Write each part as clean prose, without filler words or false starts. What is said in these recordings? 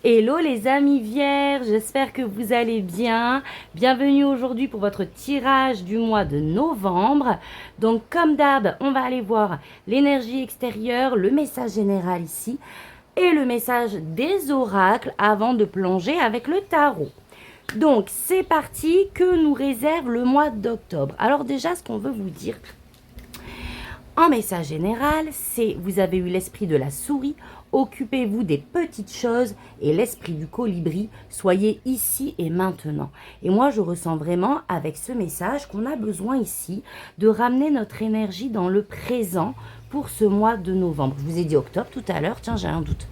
Hello les amis vierges, j'espère que vous allez bien. Bienvenue aujourd'hui pour votre tirage du mois de novembre. Donc comme d'hab, on va aller voir l'énergie extérieure, le message général ici et le message des oracles avant de plonger avec le tarot. Donc c'est parti, que nous réserve le mois d'octobre. Alors déjà, ce qu'on veut vous dire en message général, c'est vous avez eu l'esprit de la souris, occupez-vous des petites choses et l'esprit du colibri, soyez ici et maintenant. Et moi, je ressens vraiment avec ce message qu'on a besoin ici de ramener notre énergie dans le présent pour ce mois de novembre. Je vous ai dit octobre tout à l'heure, tiens, j'ai un doute.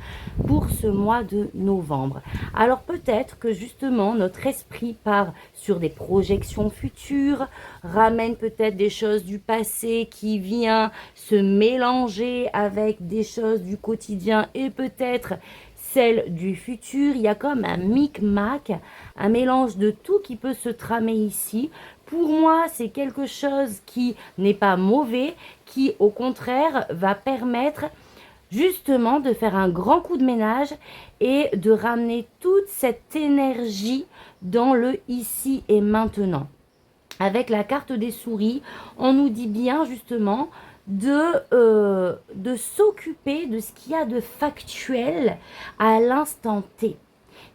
Pour ce mois de novembre. Alors peut-être que justement notre esprit part sur des projections futures, ramène peut-être des choses du passé qui vient se mélanger avec des choses du quotidien et peut-être celles du futur. Il y a comme un micmac, un mélange de tout qui peut se tramer ici. Pour moi, c'est quelque chose qui n'est pas mauvais, qui au contraire va permettre justement de faire un grand coup de ménage et de ramener toute cette énergie dans le ici et maintenant. Avec la carte des souris, on nous dit bien justement de s'occuper de ce qu'il y a de factuel à l'instant T.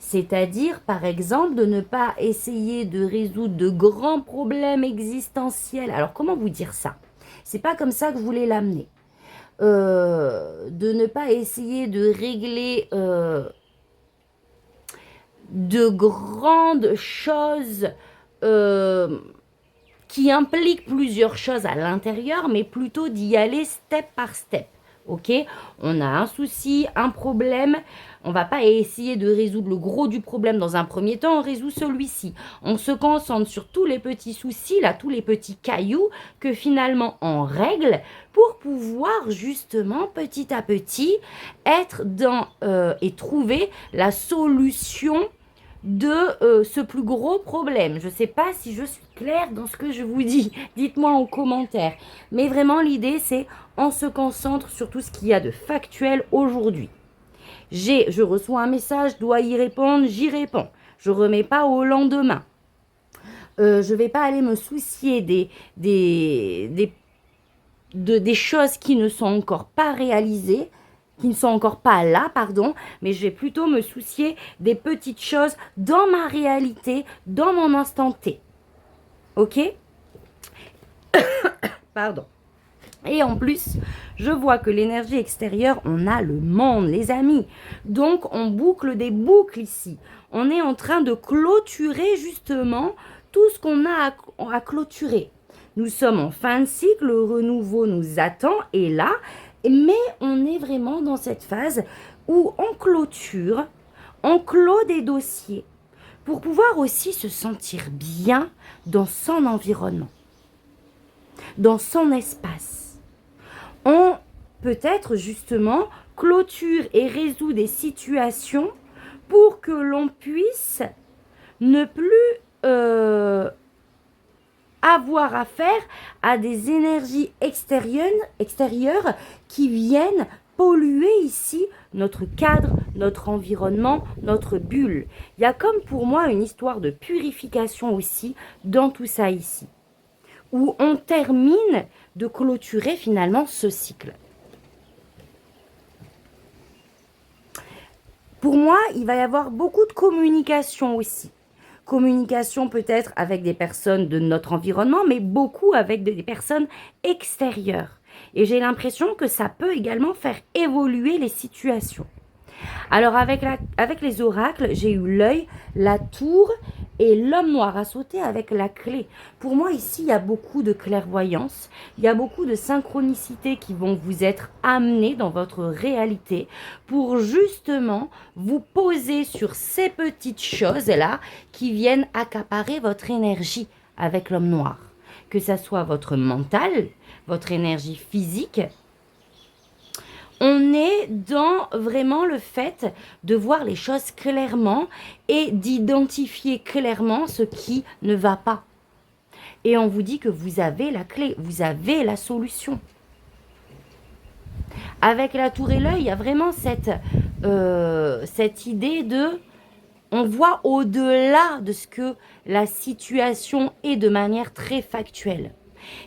C'est-à-dire, par exemple, de ne pas essayer de résoudre de grands problèmes existentiels. Alors, comment vous dire ça? C'est pas comme ça que je voulais l'amener. De ne pas essayer de régler de grandes choses qui impliquent plusieurs choses à l'intérieur, mais plutôt d'y aller step par step. Ok, on a un souci, un problème, on va pas essayer de résoudre le gros du problème dans un premier temps, on résout celui-ci. On se concentre sur tous les petits soucis, là, tous les petits cailloux que finalement on règle pour pouvoir justement petit à petit être dans et trouver la solution de ce plus gros problème. Je ne sais pas si je suis claire dans ce que je vous dis. Dites-moi en commentaire. Mais vraiment, l'idée, c'est on se concentre sur tout ce qu'il y a de factuel aujourd'hui. Je reçois un message, dois y répondre, j'y réponds. Je ne remets pas au lendemain. Je ne vais pas aller me soucier des choses qui ne sont encore pas réalisées, qui ne sont encore pas là, pardon, mais je vais plutôt me soucier des petites choses dans ma réalité, dans mon instant T. Ok? Pardon. Et en plus, je vois que l'énergie extérieure, on a le monde, les amis. Donc, on boucle des boucles ici. On est en train de clôturer justement tout ce qu'on a à clôturer. Nous sommes en fin de cycle, le renouveau nous attend et là, mais on est vraiment dans cette phase où on clôture, on clôt des dossiers pour pouvoir aussi se sentir bien dans son environnement, dans son espace. On peut-être justement clôture et résout des situations pour que l'on puisse ne plus avoir affaire à des énergies extérieures qui viennent polluer ici notre cadre, notre environnement, notre bulle. Il y a comme pour moi une histoire de purification aussi dans tout ça ici, où on termine de clôturer finalement ce cycle. Pour moi, il va y avoir beaucoup de communication aussi. Communication peut-être avec des personnes de notre environnement, mais beaucoup avec des personnes extérieures. Et j'ai l'impression que ça peut également faire évoluer les situations. Alors avec les oracles, j'ai eu l'œil, la tour et l'homme noir à sauter avec la clé. Pour moi ici, il y a beaucoup de clairvoyance, il y a beaucoup de synchronicité qui vont vous être amenées dans votre réalité pour justement vous poser sur ces petites choses-là qui viennent accaparer votre énergie avec l'homme noir. Que ça soit votre mental, votre énergie physique. On est dans vraiment le fait de voir les choses clairement et d'identifier clairement ce qui ne va pas. Et on vous dit que vous avez la clé, vous avez la solution. Avec la tour et l'œil, il y a vraiment cette cette idée de... On voit au-delà de ce que la situation est de manière très factuelle.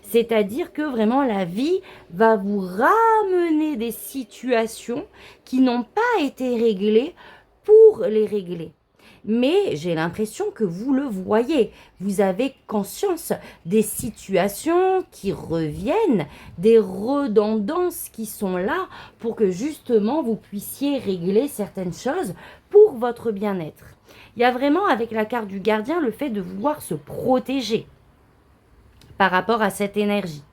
C'est-à-dire que vraiment la vie va vous ramener des situations qui n'ont pas été réglées pour les régler. Mais j'ai l'impression que vous le voyez, vous avez conscience des situations qui reviennent, des redondances qui sont là pour que justement vous puissiez régler certaines choses pour votre bien-être. Il y a vraiment avec la carte du gardien le fait de vouloir se protéger par rapport à cette énergie.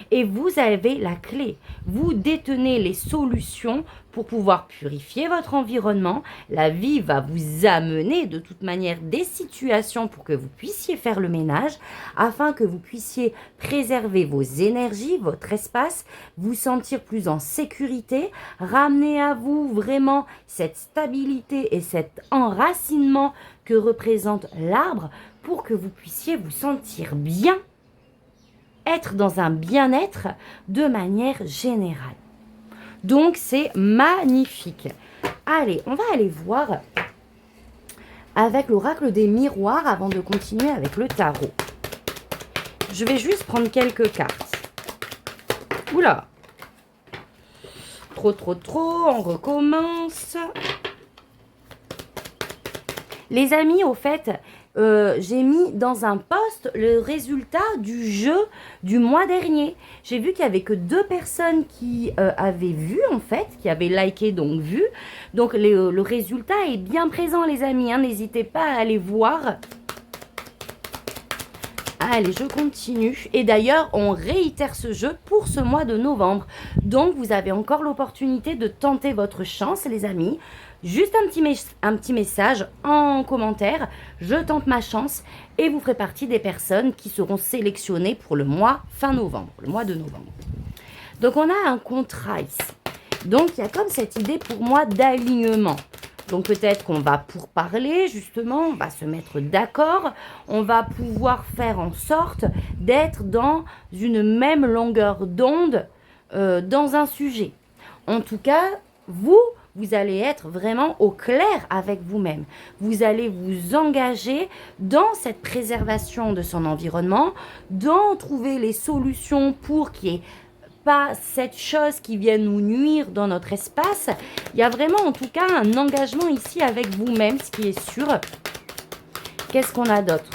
Et vous avez la clé. Vous détenez les solutions pour pouvoir purifier votre environnement. La vie va vous amener de toute manière des situations pour que vous puissiez faire le ménage, afin que vous puissiez préserver vos énergies, votre espace, vous sentir plus en sécurité, ramener à vous vraiment cette stabilité et cet enracinement que représente l'arbre pour que vous puissiez vous sentir bien, être dans un bien-être de manière générale. Donc, c'est magnifique. Allez, on va aller voir avec l'oracle des miroirs avant de continuer avec le tarot. Je vais juste prendre quelques cartes. Oula! Trop, on recommence. Les amis, au fait, j'ai mis dans un post le résultat du jeu du mois dernier. J'ai vu qu'il n'y avait que 2 personnes qui avaient vu, en fait, qui avaient liké, donc vu. Donc, le résultat est bien présent, les amis. Hein, n'hésitez pas à aller voir. Allez, je continue. Et d'ailleurs, on réitère ce jeu pour ce mois de novembre. Donc, vous avez encore l'opportunité de tenter votre chance, les amis. Juste un petit message en commentaire. Je tente ma chance et vous ferez partie des personnes qui seront sélectionnées pour le mois fin novembre, le mois de novembre. Donc, on a un contrat ici. Donc, il y a comme cette idée pour moi d'alignement. Donc, peut-être qu'on va pourparler, justement, on va se mettre d'accord. On va pouvoir faire en sorte d'être dans une même longueur d'onde dans un sujet. En tout cas, vous allez être vraiment au clair avec vous-même. Vous allez vous engager dans cette préservation de son environnement, dans trouver les solutions pour qu'il y ait pas cette chose qui vienne nous nuire dans notre espace. Il y a vraiment en tout cas un engagement ici avec vous-même, ce qui est sûr. Qu'est-ce qu'on a d'autre?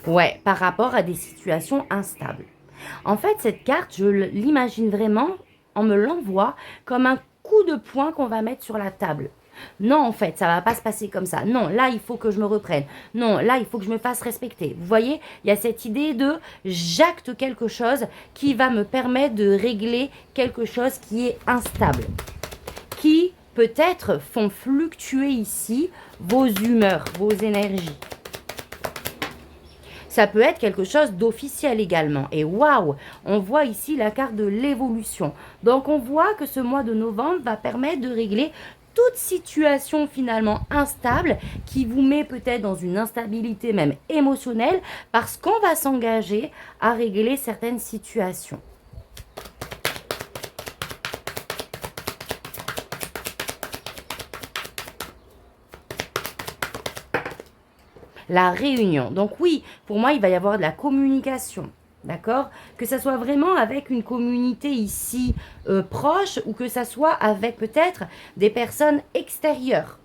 Ouais, par rapport à des situations instables. En fait, cette carte, je l'imagine vraiment, on me l'envoie comme un coup de poing qu'on va mettre sur la table. Non, en fait, ça ne va pas se passer comme ça. Non, là, il faut que je me reprenne. Non, là, il faut que je me fasse respecter. Vous voyez, il y a cette idée de j'acte quelque chose qui va me permettre de régler quelque chose qui est instable, qui peut-être font fluctuer ici vos humeurs, vos énergies. Ça peut être quelque chose d'officiel également. Et waouh, on voit ici la carte de l'évolution. Donc, on voit que ce mois de novembre va permettre de régler toute situation finalement instable qui vous met peut-être dans une instabilité même émotionnelle parce qu'on va s'engager à régler certaines situations. La réunion. Donc oui, pour moi, il va y avoir de la communication. D'accord? Que ça soit vraiment avec une communauté ici proche ou que ça soit avec peut-être des personnes extérieures.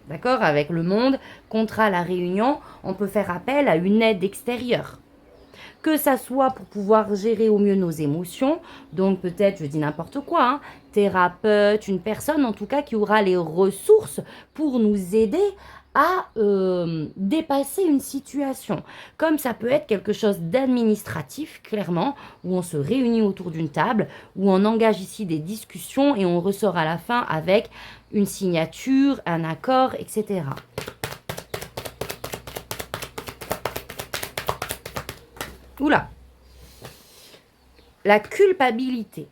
D'accord? Avec le monde, contrat la réunion, on peut faire appel à une aide extérieure. Que ça soit pour pouvoir gérer au mieux nos émotions, donc peut-être, je dis n'importe quoi, hein, thérapeute, une personne en tout cas qui aura les ressources pour nous aider à dépasser une situation. Comme ça peut être quelque chose d'administratif, clairement, où on se réunit autour d'une table, où on engage ici des discussions et on ressort à la fin avec une signature, un accord, etc. Oula! La culpabilité.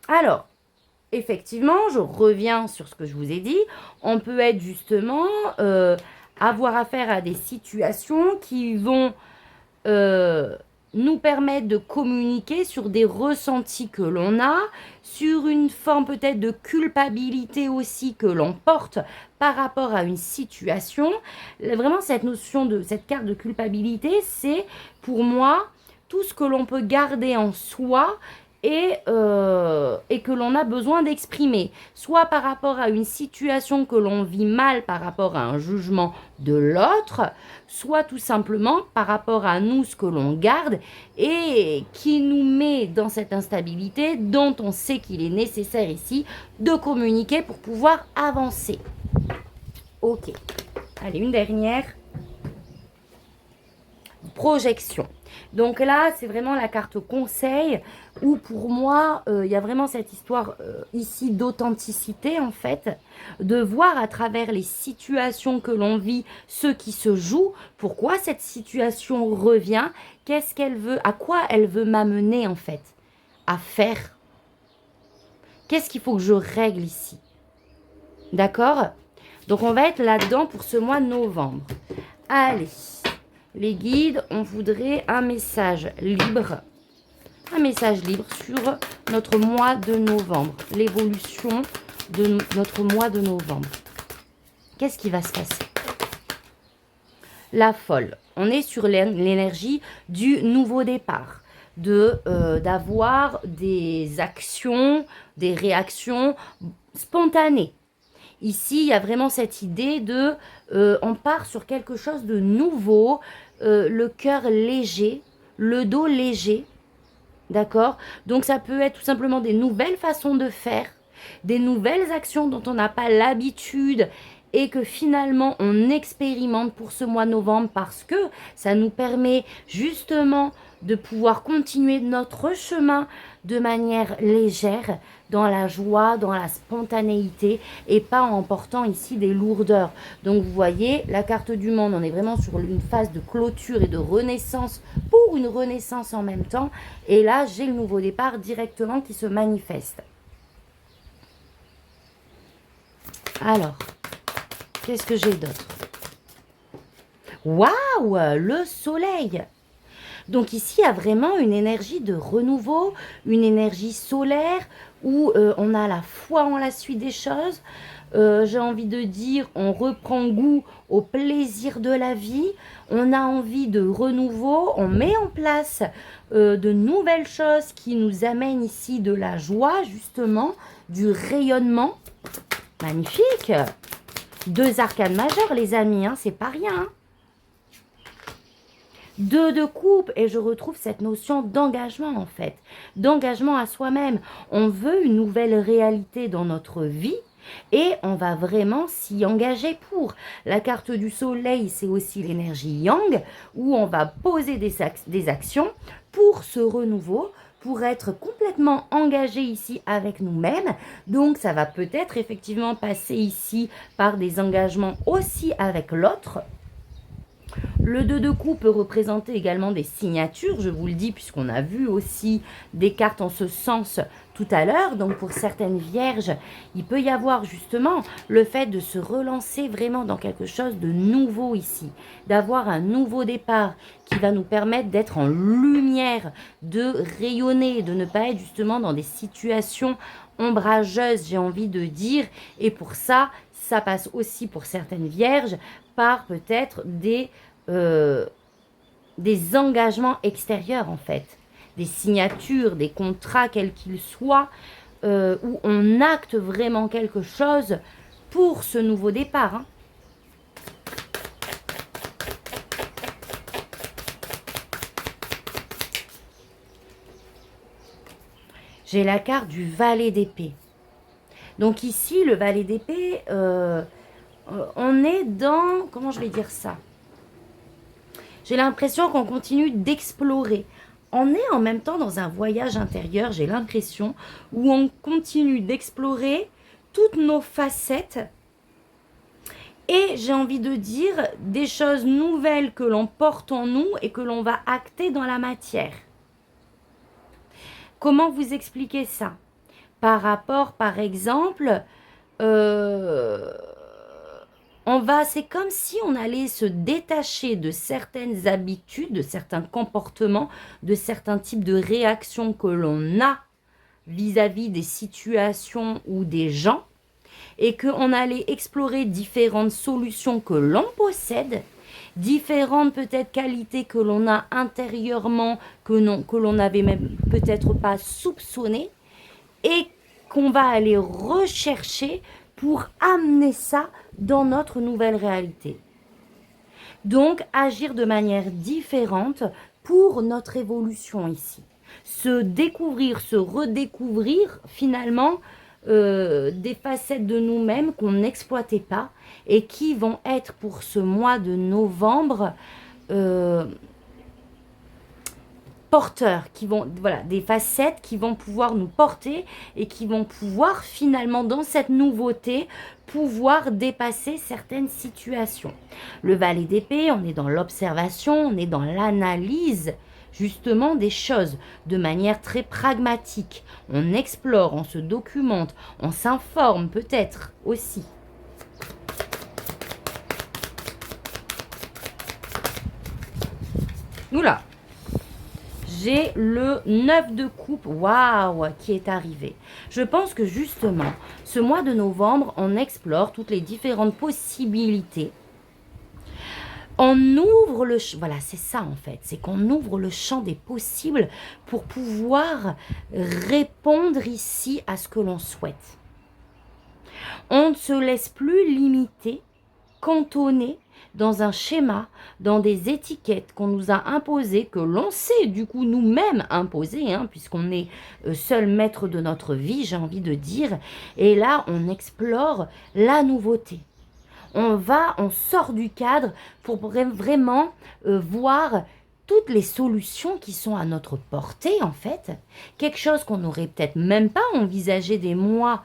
Alors, effectivement, je reviens sur ce que je vous ai dit. On peut être justement avoir affaire à des situations qui vont nous permettre de communiquer sur des ressentis que l'on a, sur une forme peut-être de culpabilité aussi que l'on porte par rapport à une situation. Vraiment, cette notion de cette carte de culpabilité, c'est pour moi tout ce que l'on peut garder en soi et que l'on a besoin d'exprimer, soit par rapport à une situation que l'on vit mal par rapport à un jugement de l'autre, soit tout simplement par rapport à nous, ce que l'on garde et qui nous met dans cette instabilité dont on sait qu'il est nécessaire ici de communiquer pour pouvoir avancer. Ok, allez, une dernière. Projection. Donc là, c'est vraiment la carte conseil où pour moi, il y a vraiment cette histoire ici d'authenticité en fait, de voir à travers les situations que l'on vit, ce qui se joue, pourquoi cette situation revient, qu'est-ce qu'elle veut, à quoi elle veut m'amener en fait, à faire. Qu'est-ce qu'il faut que je règle ici? D'accord? Donc on va être là-dedans pour ce mois de novembre. Allez. Les guides, on voudrait un message libre sur notre mois de novembre, l'évolution de notre mois de novembre. Qu'est-ce qui va se passer? La folle, on est sur l'énergie du nouveau départ, d'avoir des actions, des réactions spontanées. Ici, il y a vraiment cette idée de, on part sur quelque chose de nouveau, le cœur léger, le dos léger, d'accord? Donc, ça peut être tout simplement des nouvelles façons de faire, des nouvelles actions dont on n'a pas l'habitude et que finalement, on expérimente pour ce mois de novembre parce que ça nous permet justement de pouvoir continuer notre chemin de manière légère, dans la joie, dans la spontanéité et pas en portant ici des lourdeurs. Donc vous voyez, la carte du monde, on est vraiment sur une phase de clôture et de renaissance pour une renaissance en même temps. Et là, j'ai le nouveau départ directement qui se manifeste. Alors, qu'est-ce que j'ai d'autre? Waouh, le soleil! Donc ici, il y a vraiment une énergie de renouveau, une énergie solaire où on a la foi en la suite des choses. J'ai envie de dire, on reprend goût au plaisir de la vie. On a envie de renouveau. On met en place de nouvelles choses qui nous amènent ici de la joie, justement, du rayonnement. Magnifique! 2 arcanes majeures, les amis, hein, c'est pas rien. Hein. 2 de coupe et je retrouve cette notion d'engagement en fait, d'engagement à soi-même. On veut une nouvelle réalité dans notre vie et on va vraiment s'y engager pour. La carte du soleil, c'est aussi l'énergie yang où on va poser des actions pour ce renouveau, pour être complètement engagé ici avec nous-mêmes. Donc ça va peut-être effectivement passer ici par des engagements aussi avec l'autre. Le 2 de coupe peut représenter également des signatures, je vous le dis, puisqu'on a vu aussi des cartes en ce sens tout à l'heure. Donc pour certaines vierges, il peut y avoir justement le fait de se relancer vraiment dans quelque chose de nouveau ici, d'avoir un nouveau départ qui va nous permettre d'être en lumière, de rayonner, de ne pas être justement dans des situations ombrageuses, j'ai envie de dire. Et pour ça, ça passe aussi pour certaines vierges par peut-être des engagements extérieurs en fait, des signatures, des contrats quels qu'ils soient, où on acte vraiment quelque chose pour ce nouveau départ. Hein. J'ai la carte du valet d'épée. Donc ici, le valet d'épée, on est dans, comment je vais dire ça? J'ai l'impression qu'on continue d'explorer. On est en même temps dans un voyage intérieur, j'ai l'impression, où on continue d'explorer toutes nos facettes. Et j'ai envie de dire des choses nouvelles que l'on porte en nous et que l'on va acter dans la matière. Comment vous expliquer ça? Par rapport, par exemple, c'est comme si on allait se détacher de certaines habitudes, de certains comportements, de certains types de réactions que l'on a vis-à-vis des situations ou des gens, et qu'on allait explorer différentes solutions que l'on possède, différentes peut-être qualités que l'on a intérieurement, que l'on n'avait même peut-être pas soupçonné, et qu'on va aller rechercher pour amener ça dans notre nouvelle réalité. Donc, agir de manière différente pour notre évolution ici. Se découvrir, se redécouvrir finalement des facettes de nous-mêmes qu'on n'exploitait pas et qui vont être pour ce mois de novembre porteurs, voilà, des facettes qui vont pouvoir nous porter et qui vont pouvoir finalement dans cette nouveauté pouvoir dépasser certaines situations. Le valet d'épée, on est dans l'observation, on est dans l'analyse justement des choses de manière très pragmatique. On explore, on se documente, on s'informe peut-être aussi. Oula! J'ai le 9 de coupe, waouh, qui est arrivé. Je pense que justement, ce mois de novembre, on explore toutes les différentes possibilités. On ouvre le champ, voilà, c'est ça en fait, c'est qu'on ouvre le champ des possibles pour pouvoir répondre ici à ce que l'on souhaite. On ne se laisse plus limiter, cantonner dans un schéma, dans des étiquettes qu'on nous a imposées, que l'on sait du coup nous-mêmes imposer, hein, puisqu'on est seul maître de notre vie, j'ai envie de dire. Et là, on explore la nouveauté. On sort du cadre pour vraiment voir toutes les solutions qui sont à notre portée en fait. Quelque chose qu'on n'aurait peut-être même pas envisagé des mois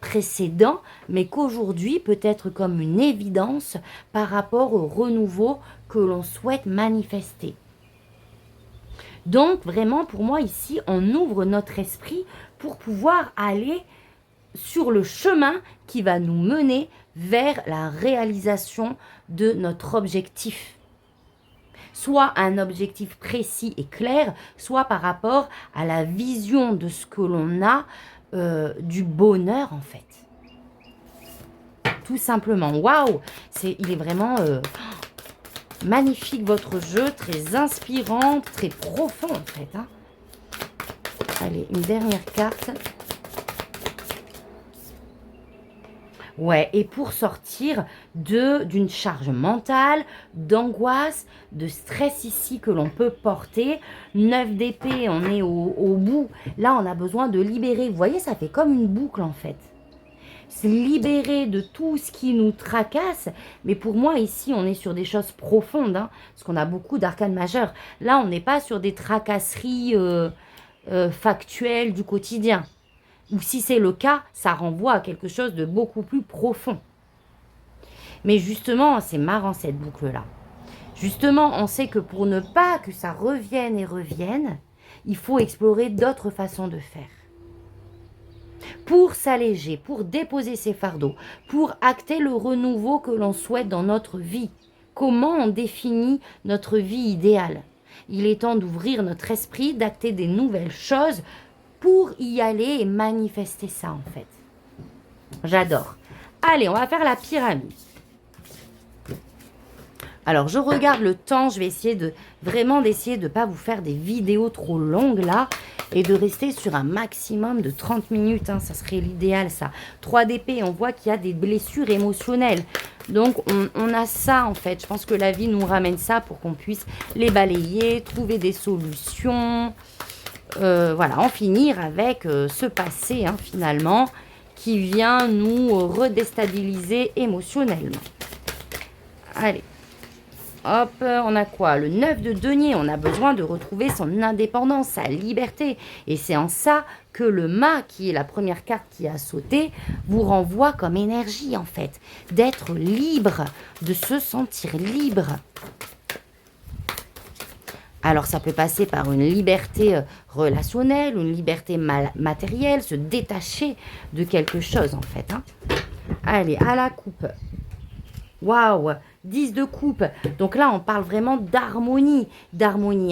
précédent, mais qu'aujourd'hui peut être comme une évidence par rapport au renouveau que l'on souhaite manifester. Donc vraiment pour moi ici, on ouvre notre esprit pour pouvoir aller sur le chemin qui va nous mener vers la réalisation de notre objectif. Soit un objectif précis et clair, soit par rapport à la vision de ce que l'on a du bonheur en fait. Tout simplement. Waouh! Il est vraiment magnifique votre jeu, très inspirant, très profond en fait. Hein. Allez, une dernière carte. Ouais, et pour sortir d'une charge mentale, d'angoisse, de stress ici que l'on peut porter. 9 d'épée, on est au bout. Là, on a besoin de libérer. Vous voyez, ça fait comme une boucle en fait. C'est libérer de tout ce qui nous tracasse. Mais pour moi, ici, on est sur des choses profondes. Hein, parce qu'on a beaucoup d'arcanes majeures. Là, on n'est pas sur des tracasseries factuelles du quotidien. Ou si c'est le cas, ça renvoie à quelque chose de beaucoup plus profond. Mais justement, c'est marrant cette boucle-là. Justement, on sait que pour ne pas que ça revienne et revienne, il faut explorer d'autres façons de faire. Pour s'alléger, pour déposer ses fardeaux, pour acter le renouveau que l'on souhaite dans notre vie. Comment on définit notre vie idéale? Il est temps d'ouvrir notre esprit, d'acter des nouvelles choses pour y aller et manifester ça en fait. J'adore. Allez, on va faire la pyramide. Alors, je regarde le temps. Je vais essayer de ne pas vous faire des vidéos trop longues là et de rester sur un maximum de 30 minutes. Hein, ça serait l'idéal ça. 3 d'épée, on voit qu'il y a des blessures émotionnelles. Donc, on a ça en fait. Je pense que la vie nous ramène ça pour qu'on puisse les balayer, trouver des solutions. Voilà, en finir avec ce passé hein, finalement qui vient nous redéstabiliser émotionnellement. Allez, hop, on a quoi? Le 9 de denier, on a besoin de retrouver son indépendance, sa liberté. Et c'est en ça que le mât, qui est la première carte qui a sauté, vous renvoie comme énergie en fait. D'être libre, de se sentir libre. Alors, ça peut passer par une liberté relationnelle, une liberté matérielle, se détacher de quelque chose, en fait. Hein. Allez, à la coupe. Waouh, 10 de coupe. Donc là, on parle vraiment d'harmonie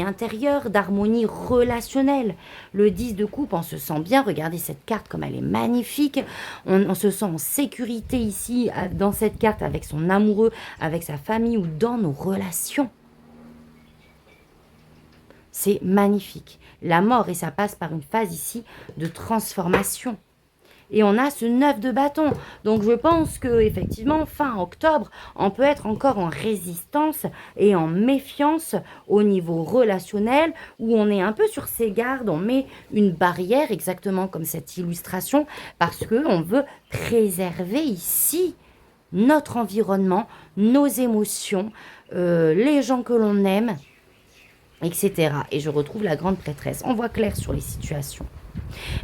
intérieure, d'harmonie relationnelle. Le 10 de coupe, on se sent bien. Regardez cette carte comme elle est magnifique. On se sent en sécurité ici, dans cette carte, avec son amoureux, avec sa famille ou dans nos relations. C'est magnifique. La mort, et ça passe par une phase ici de transformation. Et on a ce 9 de bâton. Donc, je pense que effectivement, fin octobre, on peut être encore en résistance et en méfiance au niveau relationnel, où on est un peu sur ses gardes, on met une barrière, exactement comme cette illustration, parce qu'on veut préserver ici notre environnement, nos émotions, les gens que l'on aime, etc. Et je retrouve la grande prêtresse. On voit clair sur les situations.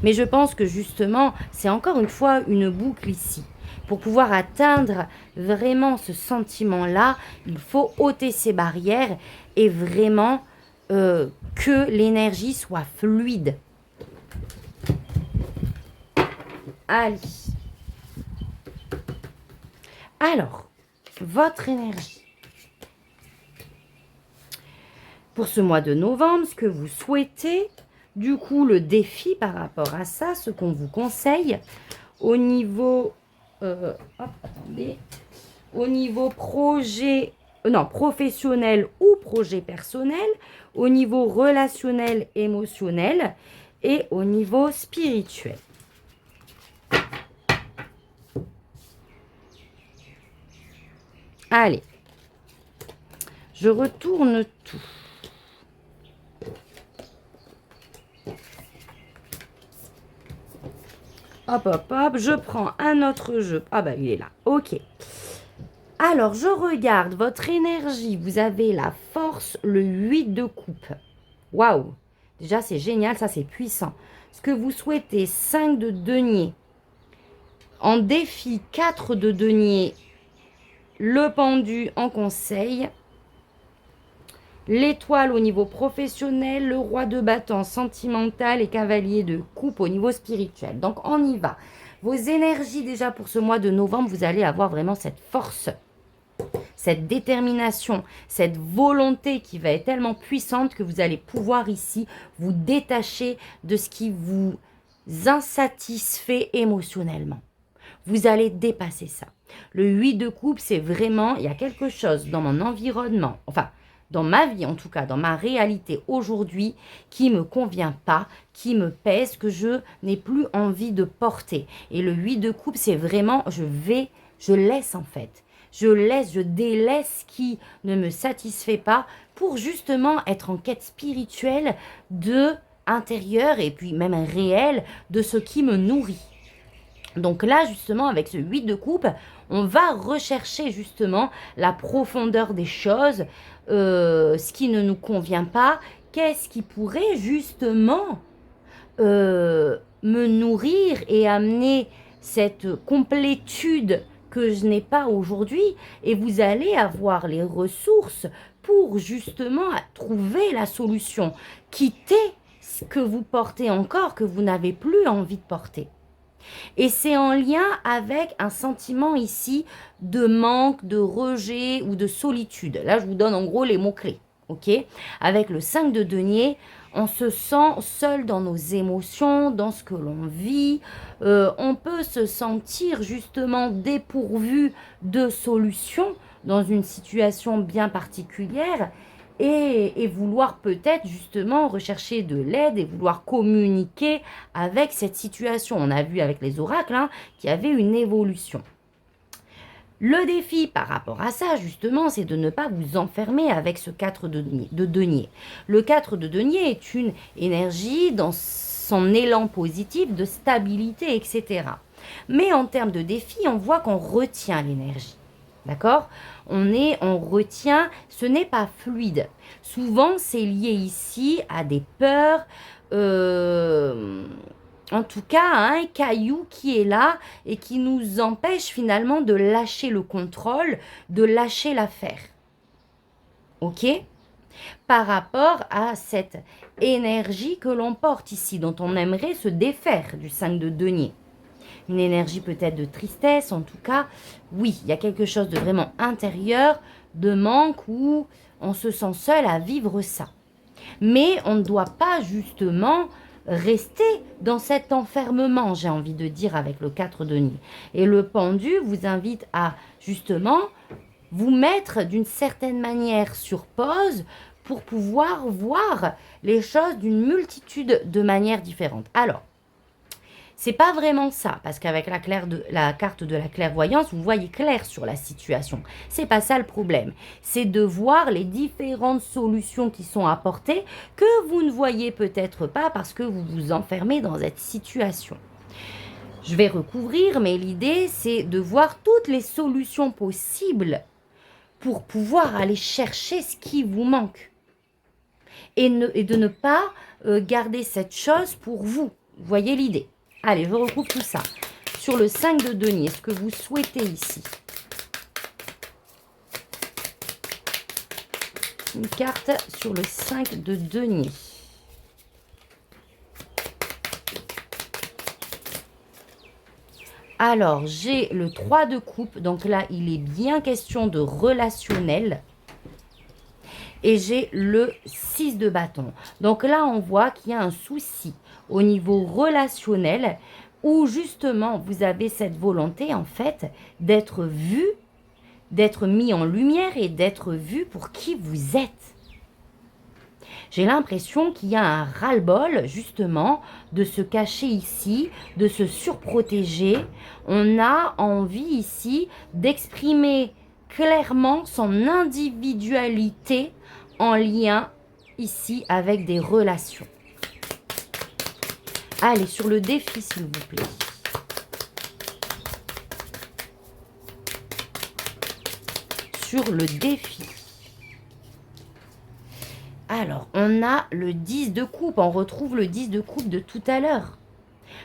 Mais je pense que justement, c'est encore une fois une boucle ici. Pour pouvoir atteindre vraiment ce sentiment-là, il faut ôter ces barrières et vraiment que l'énergie soit fluide. Allez. Alors, votre énergie. Pour ce mois de novembre, ce que vous souhaitez, du coup, le défi par rapport à ça, ce qu'on vous conseille, au niveau, au niveau projet, non, professionnel ou projet personnel, au niveau relationnel, émotionnel et au niveau spirituel. Allez, je retourne tout. Hop, hop, hop, je prends un autre jeu. Ah bah, il est là. Ok. Alors, je regarde votre énergie. Vous avez la force, le 8 de coupe. Waouh. Déjà, c'est génial, ça, c'est puissant. Ce que vous souhaitez, 5 de denier. En défi, 4 de denier. Le pendu en conseil. L'étoile au niveau professionnel, le roi de bâton sentimental et cavalier de coupe au niveau spirituel. Donc, on y va. Vos énergies déjà pour ce mois de novembre, vous allez avoir vraiment cette force, cette détermination, cette volonté qui va être tellement puissante que vous allez pouvoir ici vous détacher de ce qui vous insatisfait émotionnellement. Vous allez dépasser ça. Le 8 de coupe, c'est vraiment, il y a quelque chose dans mon environnement, enfin, dans ma vie en tout cas, dans ma réalité aujourd'hui, qui ne me convient pas, qui me pèse, que je n'ai plus envie de porter. Et le 8 de coupe, c'est vraiment, je laisse en fait. Je délaisse ce qui ne me satisfait pas pour justement être en quête spirituelle de intérieur et puis même réel de ce qui me nourrit. Donc là, justement, avec ce 8 de coupe, on va rechercher justement la profondeur des choses, ce qui ne nous convient pas, qu'est-ce qui pourrait justement me nourrir et amener cette complétude que je n'ai pas aujourd'hui. Et vous allez avoir les ressources pour justement trouver la solution. Quitter ce que vous portez encore, que vous n'avez plus envie de porter. Et c'est en lien avec un sentiment ici de manque, de rejet ou de solitude. Là, je vous donne en gros les mots-clés. Ok ? Avec le 5 de denier, on se sent seul dans nos émotions, dans ce que l'on vit. On peut se sentir justement dépourvu de solutions dans une situation bien particulière. Et vouloir peut-être justement rechercher de l'aide et vouloir communiquer avec cette situation. On a vu avec les oracles qu'il y avait une évolution. Le défi par rapport à ça, justement, c'est de ne pas vous enfermer avec ce 4 de denier. Le 4 de denier est une énergie dans son élan positif de stabilité, etc. Mais en termes de défi, on voit qu'on retient l'énergie. D'accord ? On retient, ce n'est pas fluide. Souvent, c'est lié ici à des peurs, en tout cas à un caillou qui est là et qui nous empêche finalement de lâcher le contrôle, de lâcher l'affaire. Ok ? Par rapport à cette énergie que l'on porte ici, dont on aimerait se défaire du 5 de denier. une énergie peut-être de tristesse. En tout cas, oui, il y a quelque chose de vraiment intérieur, de manque où on se sent seul à vivre ça. Mais on ne doit pas justement rester dans cet enfermement, j'ai envie de dire, avec le 4 de denier. Et le pendu vous invite à justement vous mettre d'une certaine manière sur pause pour pouvoir voir les choses d'une multitude de manières différentes. Alors, c'est pas vraiment ça, parce qu'avec la carte de la clairvoyance, vous voyez clair sur la situation. C'est pas ça le problème. C'est de voir les différentes solutions qui sont apportées que vous ne voyez peut-être pas parce que vous vous enfermez dans cette situation. Je vais recouvrir, mais l'idée, c'est de voir toutes les solutions possibles pour pouvoir aller chercher ce qui vous manque. Et de ne pas garder cette chose pour vous. Vous voyez l'idée? Allez, je recouvre tout ça. Sur le 5 de denier, ce que vous souhaitez ici. Une carte sur le 5 de denier. Alors, j'ai le 3 de coupe. Donc là, il est bien question de relationnel. Et j'ai le 6 de bâton. Donc là, on voit qu'il y a un souci au niveau relationnel où justement, vous avez cette volonté en fait d'être vu, d'être mis en lumière et d'être vu pour qui vous êtes. J'ai l'impression qu'il y a un ras-le-bol justement de se cacher ici, de se surprotéger. On a envie ici d'exprimer clairement son individualité en lien ici avec des relations. Allez, sur le défi, s'il vous plaît. Sur le défi. Alors, on a le 10 de coupe. On retrouve le 10 de coupe de tout à l'heure.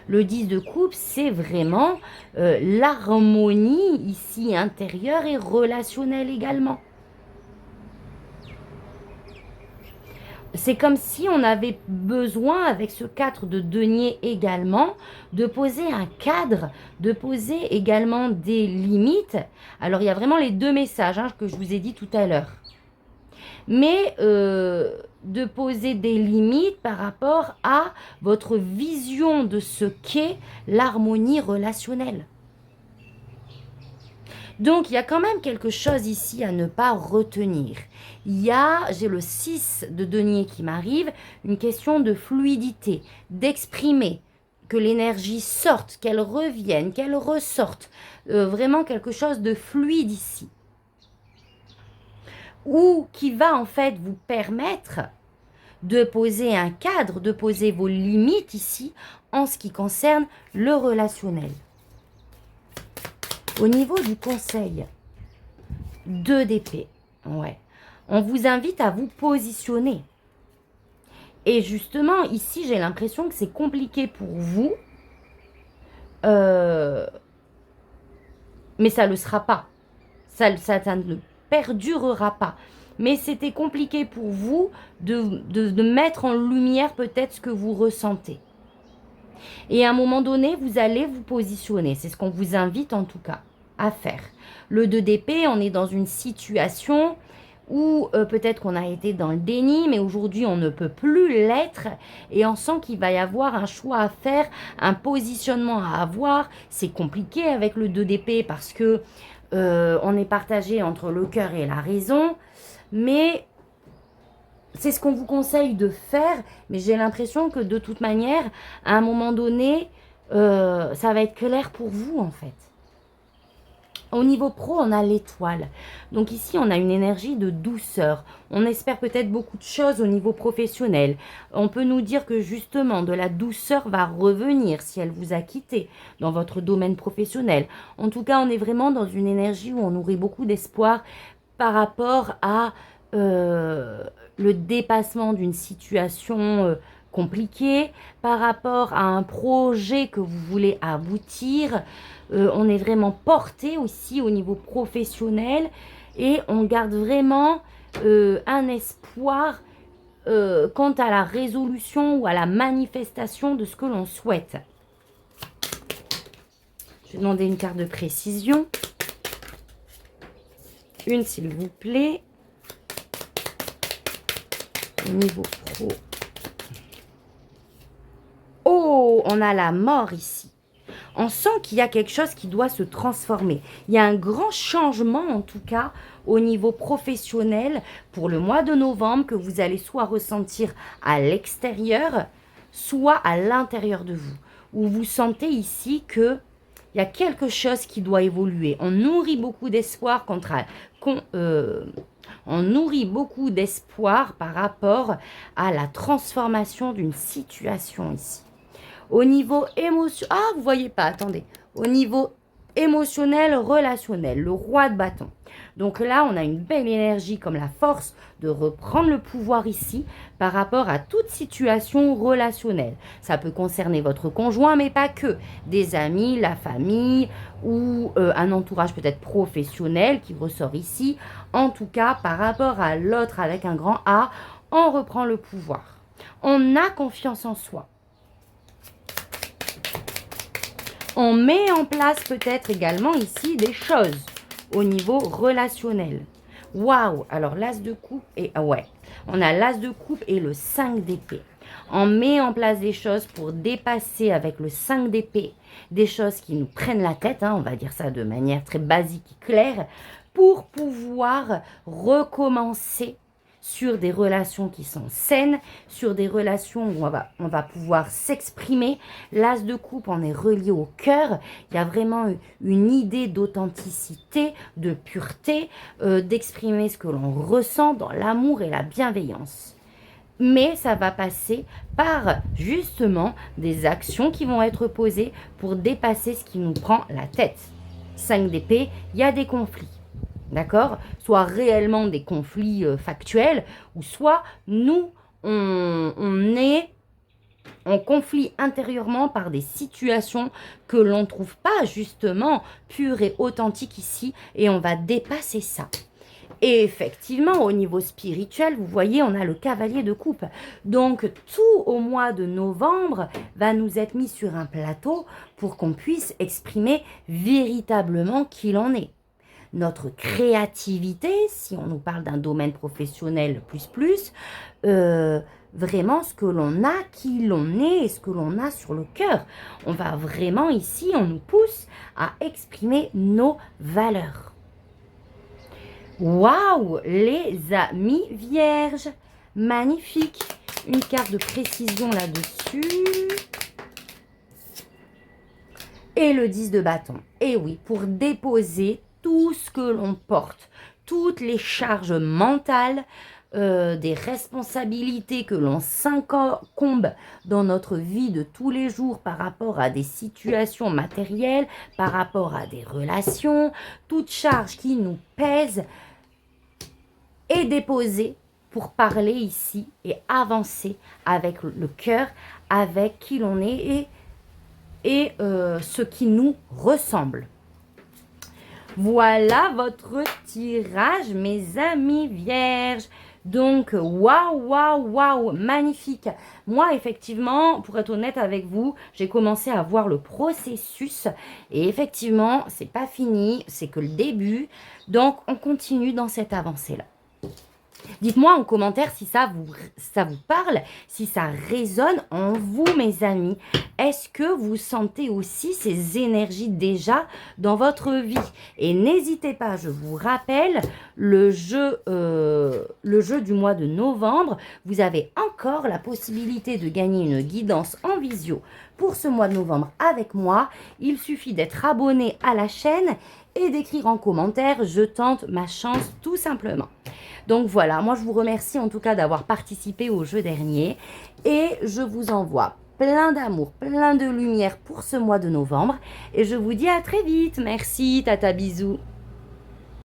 Le 10 de coupe, c'est vraiment l'harmonie ici intérieure et relationnelle également. C'est comme si on avait besoin, avec ce 4 de denier également, de poser un cadre, de poser également des limites. Alors, il y a vraiment les deux messages que je vous ai dit tout à l'heure. Mais de poser des limites par rapport à votre vision de ce qu'est l'harmonie relationnelle. Donc, il y a quand même quelque chose ici à ne pas retenir. J'ai le 6 de denier qui m'arrive, une question de fluidité, d'exprimer, que l'énergie sorte, qu'elle revienne, qu'elle ressorte. Vraiment quelque chose de fluide ici. Ou qui va en fait vous permettre de poser un cadre, de poser vos limites ici en ce qui concerne le relationnel. Au niveau du conseil, 2 d'épée, ouais. On vous invite à vous positionner. Et justement, ici, j'ai l'impression que c'est compliqué pour vous. Mais ça ne le sera pas. Ça ne perdurera pas. Mais c'était compliqué pour vous de mettre en lumière peut-être ce que vous ressentez. Et à un moment donné, vous allez vous positionner. C'est ce qu'on vous invite en tout cas à faire. Le 2 d'épée, on est dans une situation où peut-être qu'on a été dans le déni, mais aujourd'hui on ne peut plus l'être. Et on sent qu'il va y avoir un choix à faire, un positionnement à avoir. C'est compliqué avec le 2 d'épée parce que on est partagé entre le cœur et la raison. Mais c'est ce qu'on vous conseille de faire, mais j'ai l'impression que de toute manière, à un moment donné, ça va être clair pour vous en fait. Au niveau pro, on a l'étoile. Donc ici, on a une énergie de douceur. On espère peut-être beaucoup de choses au niveau professionnel. On peut nous dire que justement, de la douceur va revenir si elle vous a quitté dans votre domaine professionnel. En tout cas, on est vraiment dans une énergie où on nourrit beaucoup d'espoir par rapport à le dépassement d'une situation compliquée, par rapport à un projet que vous voulez aboutir. On est vraiment porté aussi au niveau professionnel et on garde vraiment un espoir quant à la résolution ou à la manifestation de ce que l'on souhaite. Je vais demander une carte de précision. Une, s'il vous plaît. Niveau pro. Oh, on a la mort ici. On sent qu'il y a quelque chose qui doit se transformer. Il y a un grand changement, en tout cas, au niveau professionnel pour le mois de novembre que vous allez soit ressentir à l'extérieur, soit à l'intérieur de vous. Où vous sentez ici que il y a quelque chose qui doit évoluer. On nourrit beaucoup d'espoir on nourrit beaucoup d'espoir par rapport à la transformation d'une situation ici. Au niveau émotionnel, ah, vous voyez pas, attendez. Au niveau émotionnel, relationnel, le roi de bâton. Donc là, on a une belle énergie comme la force de reprendre le pouvoir ici par rapport à toute situation relationnelle. Ça peut concerner votre conjoint, mais pas que. Des amis, la famille ou un entourage peut-être professionnel qui ressort ici. En tout cas, par rapport à l'autre avec un grand A, on reprend le pouvoir. On a confiance en soi. On met en place peut-être également ici des choses au niveau relationnel. Waouh! Alors l'as de coupe et ouais, on a l'as de coupe et le 5 d'épée. On met en place des choses pour dépasser avec le 5 d'épée des choses qui nous prennent la tête, on va dire ça de manière très basique et claire, pour pouvoir recommencer sur des relations qui sont saines, sur des relations où on va pouvoir s'exprimer. L'as de coupe, on est relié au cœur. Il y a vraiment une idée d'authenticité, de pureté, d'exprimer ce que l'on ressent dans l'amour et la bienveillance. Mais ça va passer par justement des actions qui vont être posées pour dépasser ce qui nous prend la tête. 5 d'épée, il y a des conflits. D'accord? Soit réellement des conflits factuels, ou soit nous, on est en conflit intérieurement par des situations que l'on ne trouve pas justement pures et authentiques ici, et on va dépasser ça. Et effectivement, au niveau spirituel, vous voyez, on a le cavalier de coupe. Donc, tout au mois de novembre va nous être mis sur un plateau pour qu'on puisse exprimer véritablement qui l'on est. Notre créativité, si on nous parle d'un domaine professionnel vraiment ce que l'on a, qui l'on est et ce que l'on a sur le cœur. On va vraiment ici, on nous pousse à exprimer nos valeurs. Waouh, les amis vierges, magnifique. Une carte de précision là-dessus. Et le 10 de bâton. Et oui, pour déposer tout ce que l'on porte, toutes les charges mentales, des responsabilités que l'on s'incombe dans notre vie de tous les jours par rapport à des situations matérielles, par rapport à des relations, toute charge qui nous pèse est déposée pour parler ici et avancer avec le cœur, avec qui l'on est et ce qui nous ressemble. Voilà votre tirage, mes amis vierges. Donc, waouh, waouh, waouh, magnifique. Moi, effectivement, pour être honnête avec vous, j'ai commencé à voir le processus. Et effectivement, c'est pas fini, c'est que le début. Donc, on continue dans cette avancée-là. Dites-moi en commentaire si ça vous parle, si ça résonne en vous, mes amis. Est-ce que vous sentez aussi ces énergies déjà dans votre vie? Et n'hésitez pas, je vous rappelle, le jeu du mois de novembre, vous avez encore la possibilité de gagner une guidance en visio pour ce mois de novembre avec moi. Il suffit d'être abonné à la chaîne et d'écrire en commentaire « Je tente ma chance » tout simplement. Donc voilà, moi je vous remercie en tout cas d'avoir participé au jeu dernier et je vous envoie plein d'amour, plein de lumière pour ce mois de novembre et je vous dis à très vite. Merci, tata, bisous.